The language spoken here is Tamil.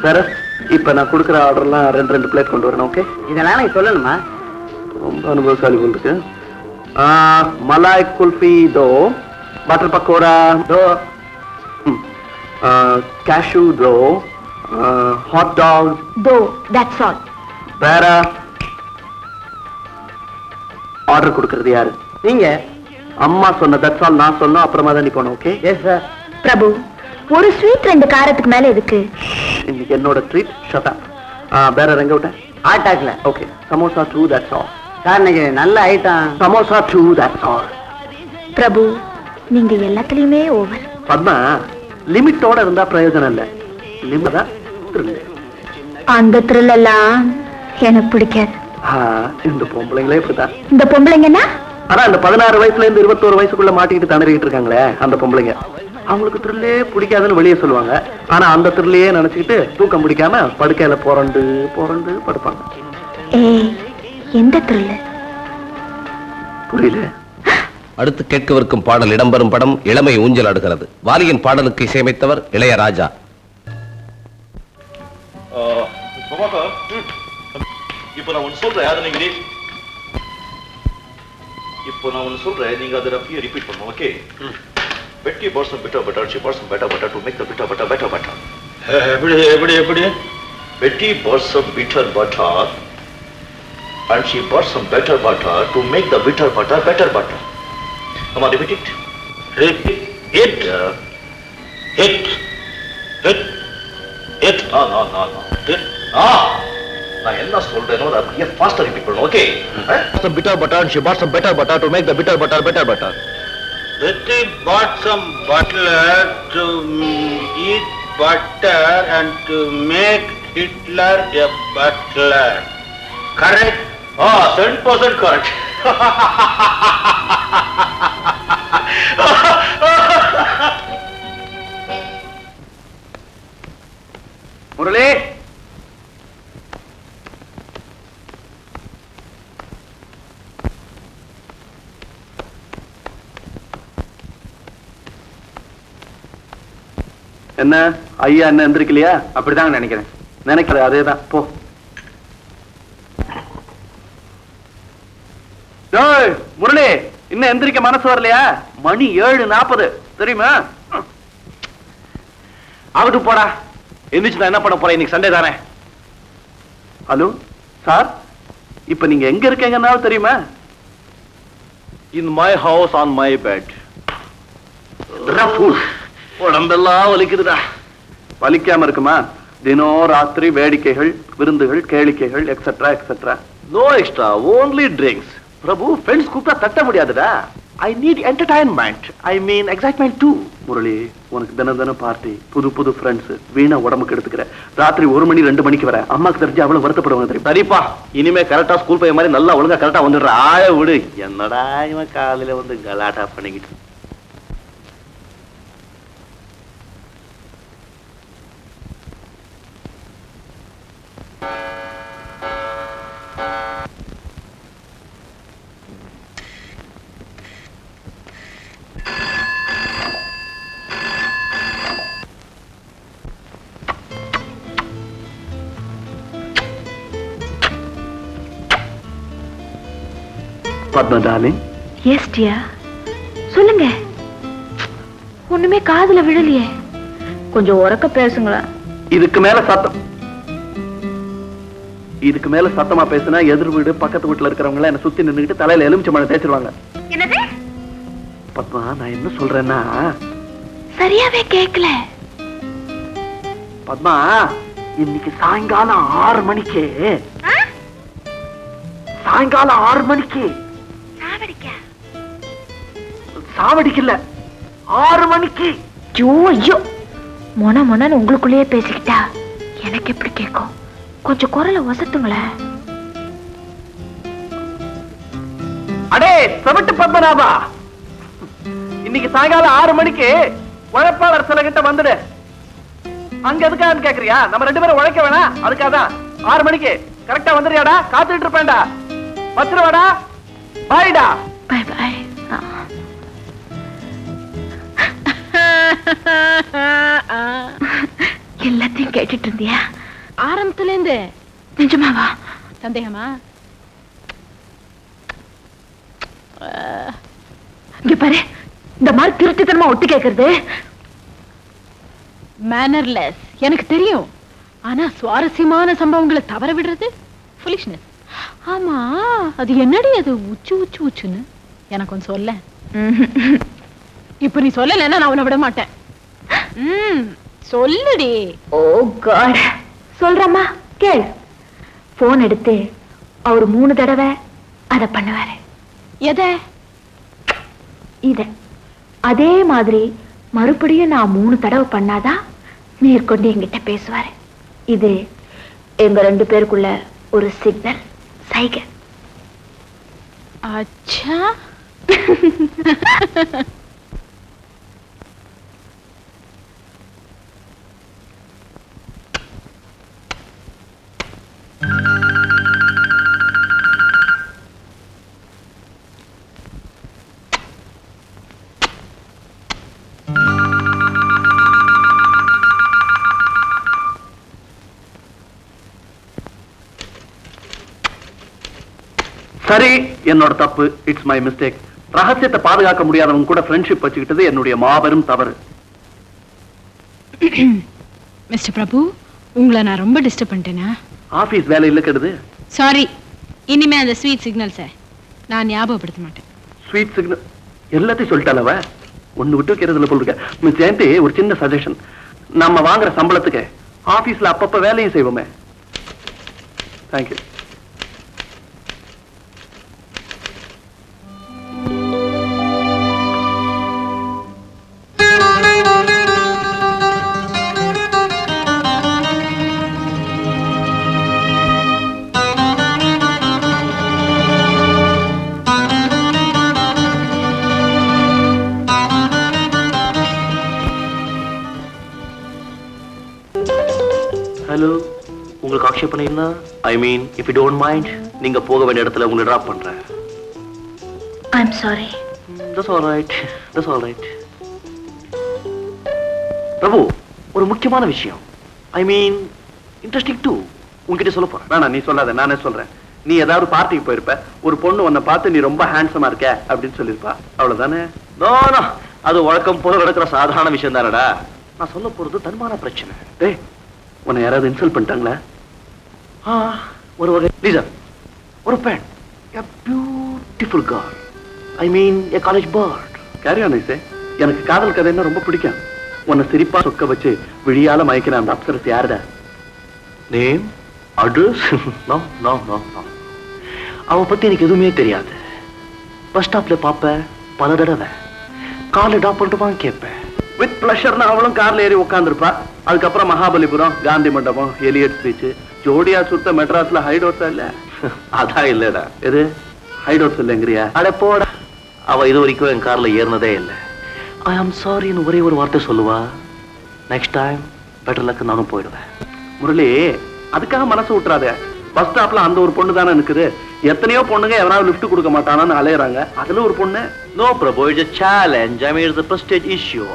சார் இப்ப நான் கொடுக்குற ஆர்டர்லாம் 2 பிளேட் கொண்டு வரணும். ஓகே, இதெல்லாம் நீங்க சொல்லணுமா? ரொம்ப அனுபவசாலி போல் இருக்கு. மலாய் குல்ஃபி தோ, பட்டர் பக்கோடா தோ, கேஷ்யூ தோ, ஹாட் டாக் தோ, தட்ஸ் ஆல். வேற ஆர்டர் கொடுக்கறது யாரு? நீங்க. அம்மா சொன்ன தட்ஸ் ஆல் நான் சொன்னோம், அப்புறமா தான் நீ போனோம். ஓகே? Yes sir. பிரபு, ஒரு ஸ்வீட் 2 காரத்துக்கு மேல எதுக்கு? இன்னைக்கு என்னோட ட்ரீட். Shut up. வேற எங்க விட்ட? ஆட்டாக்ல. Okay, samosa 2, that's all. Sir இன்னைக்கு நல்ல item. Samosa 2, that's all. Prabhu, நீங்க எல்லாத்துலயுமே ஓவர். பத்மா, லிமிட்டோட இருந்தா பிரயோஜனம் இல்ல. லிமிட் தான் thrill. அந்த த்ரில் எல்லாம் எனக்கு பிடிக்காது. இந்த பொம்பளைங்களே இப்படிதான். இந்த பொம்பளைங்கன்னா ஆனா இந்த 16 வயசுல இருந்து 21 வயசுக்குள்ள மாட்டிக்கிட்டு திணறிட்டு இருக்காங்களே அந்த பொம்பளைங்க, அவங்களுக்கு த்ரில்லே பிடிக்காதுன்னு வெளியே சொல்லுவாங்க. ஆனா அந்த த்ரில்லையே நினைச்சுக்கிட்டு தூக்கம் பிடிக்காம படுக்கையில புரண்டு புரண்டு படுப்பாங்க. ஏய், எந்த த்ரில்? புரியல. அடுத்து கேட்கவிருக்கும் பாடல் இடம்பெறும் படம் இளமை ஊஞ்சல் ஆடுகிறது. வாலியின் பாடலுக்கு இசையமைத்தவர் இளையராஜா. இப்போ நான் ஒன்று சொல்றேன், அதை நீங்க இப்போ நான் ஒன்று சொல்றேன், நீங்க அதை அப்படியே ரிப்பீட் பண்ணணும். Okay? Betty bought some bitter butter. She bought some better butter to make the bitter butter better butter. எப்படி? Betty bought some bitter butter and she bought some better butter to make the bitter butter better butter. Come on, repeat it. Repeat it. It. No. It. நான் என்ன சொல்றேனோ அதை அப்படியே ஃபாஸ்டா ரிப்பீட் பண்ணணும். Okay? Some bitter butter and she bought some better butter to make the bitter butter better butter. Betty bought some butter to eat butter and to make Hitler a butler. Correct? 10% correct. Murali, என்ன ஐயா என்ன எந்திரிக்கலையா? அப்படிதாங்க நினைக்கிறேன். நினைக்கிறேன், அதேதான். போ. முரளி, இன்னும் எந்திரிக்க மனசு வரலையா? மணி 7:40 தெரியுமா? ஆகட்டும் போடா. எந்திரிச்சு நான் என்ன பண்ண போறேன்? இன்னைக்கு சண்டே தானே. ஹலோ சார், இப்ப நீங்க எங்க இருக்கீங்கன்னாலும் தெரியுமா? In my house on my bed. உடம்பெல்லாம் வலிக்குதுடா. வலிக்காம இருக்குமா? தினம் ராத்திரி வேடிக்கைகள், விருந்துகள், கேளிக்கைகள் etcetera etcetera. No extra, only drinks. Prabhu, friends கூப்பிட்டா தட்ட முடியாதுடா. I need entertainment. I mean excitement too. Murali, உனக்கு தினம் பார்ட்டி, புது ஃப்ரெண்ட்ஸ், வீணா உடம்புக்கு எடுத்துக்கிற. ராத்திரி 1 மணி 2 மணிக்கு வர அம்மாக்கு தெரிஞ்சு அவ்வளவு வருத்தப்படுவாங்க தெரியும். சரிப்பா, இனிமே கரெக்டா ஸ்கூல் போய் மாதிரி நல்லா ஒழுங்கா கரெக்டா வந்துடுற. ஆய விடு. என்னடா இவன் காலையில வந்து கலாட்டா பண்ணிக்கிட்டு. பத்மா டார்லிங். எஸ் டியர், சொல்லுங்க. ஒண்ணுமே காதுல விழலையே, கொஞ்சம் உரக்க பேசுங்களேன். இதுக்கு மேல சத்தமா பேசினா எதிர் வீடு பக்கத்து வீட்டுல இருக்கிறவங்க என்ன சுத்தி நின்னுக்கிட்டு தலையில எலுமிச்சை மழை தேய்ச்சிருவாங்க. என்னது? பத்மா, நான் என்ன சொல்றேன்னா, சரியாவே கேட்கல. பத்மா, இன்னைக்கு சாயங்காலம் 6 மணிக்கு சாவடிக்கல 6 மணிக்கு. ஐயோ, மொனன்னு உங்களுக்குள்ளேயே பேசிக்கிட்டா எனக்கு எப்படி கேட்கும்? கொஞ்சம் குரலை வசத்துங்களேன். அடே செவட்டு பத்மநாபா, இன்னைக்கு சாயங்காலம் 6 மணிக்கு உழைப்பாளர் சில கிட்ட வந்துடு. அங்க எதுக்கான்னு கேக்குறியா? நம்ம 2 பேரும் உழைக்க வேணாம், அதுக்காதான். 6 மணிக்கு கரெக்டா வந்துடுறியாடா? காத்துட்டு இருப்பேன்டா. வச்சிருவாடா. பாய்டா. Bye bye. எல்லாத்தையும் கேட்டுட்டு இருந்தியா? ஆரம்பத்துல இருந்து. நிஜமாவா? சந்தேகமா? இங்க பாரு, இந்த மாதிரி திருட்டுத்தனமா ஒட்டு கேக்குறது மேனர்லெஸ், எனக்கு தெரியும். ஆனா சுவாரஸ்யமான சம்பவங்களை தவற விடுறது ஃபுலிஷ்னஸ். ஆமா, அது என்னடி அது உச்சு உச்சு உச்சுன்னு எனக்கு ஒன்று சொல்ல. இப்ப நீ சொல்லலைன்னா நான் உன்னை விட மாட்டேன். சொல்லுடி. ஓ காட். சொல்றமா, கேளு. போன் எடுத்து அவர் 3 தடவை அத பண்ணுவாரு. எதை? இத. அதே மாதிரி மறுபடியும் நான் 3 தடவை பண்ணாதான் மேற்கொண்டு என்கிட்ட பேசுவாரு. இது எங்க 2 பேருக்குள்ள ஒரு சிக்னல், சைகை. அச்சா. சரி, என்னோட தப்பு. It's my mistake. ரகசியத்தை பாதுகாக்க முடியாதவங்க கூட ஃப்ரெண்ட்ஷிப் வச்சுக்கிட்டது என்னுடைய மாபெரும் தவறு. மிஸ்டர் பிரபு, உங்களை நான் ரொம்ப டிஸ்டர்ப் பண்ணிட்டேனா? ஆபீஸ் வேலை இல்ல கெடுது. சாரி. இனிமே அந்த ஸ்வீட் சிக்னல்ஸை நான் ஞாபகப்படுத்த மாட்டேன். ஸ்வீட் சிக்னல் எல்லாத்தையும் சொல்லிட்டாலவ. ஒண்ணு விட்டு வைக்கிறதுல போல் இருக்க. மிஸ் ஜெயந்தி, ஒரு சின்ன சஜஷன். நம்ம வாங்குற சம்பளத்துக்கு ஆபீஸ்ல அப்பப்ப வேலையும் செய்வோமே. தேங்க்யூ. ஹலோ, உங்களுக்கு ஆக்ஷேபனை என்ன? I mean, if you don't mind, நீங்க போக வேண்டிய இடத்துல உங்களை டிராப் பண்றேன். I am sorry. That's all right. That's all right. Prabhu, ஒரு முக்கியமான விஷயம். I mean, interesting too. உன்கிட்ட சொல்ல போறேன். வேணா, நீ சொல்லாத, நானே சொல்றேன். நீ ஏதாவது பார்ட்டிக்கு போயிருப்ப, ஒரு பொண்ணு உன்னை பார்த்து நீ ரொம்ப ஹேண்ட்ஸமா இருக்க அப்படின்னு சொல்லிருப்பா. அவ்வளவுதானே? நோ நோ, அது வழக்கம் போல நடக்கிற சாதாரண விஷயம் தானடா. நான் சொல்ல போறது தன்மான பிரச்சனை. டேய், உன்னை யாராவது இன்சல்ட் பண்ணிட்டாங்களா? ஒரு வகை லீசர், ஒரு பெண், a beautiful girl, I mean a college bird. Carry on I say. எனக்கு காதல் கதைன்னா ரொம்ப பிடிக்கும். உன்னை சிரிப்பா சொக்க வச்சு விழியால மயக்கிற அந்த அப்சரஸ் யாருடா? Name, address? No no no no. அவ பத்தி எனக்கு எதுவுமே தெரியாது. பஸ் ஸ்டாப்ல பாப்பேன் பல தடவை. கார்ல டாப் பண்ணிட்டு கேட்பேன். வித் பிளஷர்னா அவளும் கார்ல ஏறி உட்காந்துருப்பா. அதுக்கப்புறம் மகாபலிபுரம், காந்தி மண்டபம், எலியட் பீச், ஜோடியா சுத்த மெட்ராஸ்ல ஹைடோட்ஸா இல்ல? அதான் இல்லடா. எது ஹைடோட்ஸ் இல்லைங்கிறியா? அட போடா. அவ இது வரைக்கும் என் கார்ல ஏறினதே இல்லை. ஐ ஆம் சாரின்னு ஒரே ஒரு வார்த்தை சொல்லுவா. நெக்ஸ்ட் டைம் பெட்டர் லக் நானும் போயிடுவேன். முரளி, அதுக்காக மனசு விட்டுறாத. பஸ் ஸ்டாப்ல அந்த ஒரு பொண்ணு தானே இருக்குது. எத்தனையோ பொண்ணுங்க எவனாவது லிஃப்ட் கொடுக்க மாட்டானான்னு அலையறாங்க. அதுல ஒரு பொண்ணு. No Prabhu, it's a challenge. I mean, it's a prestige issue.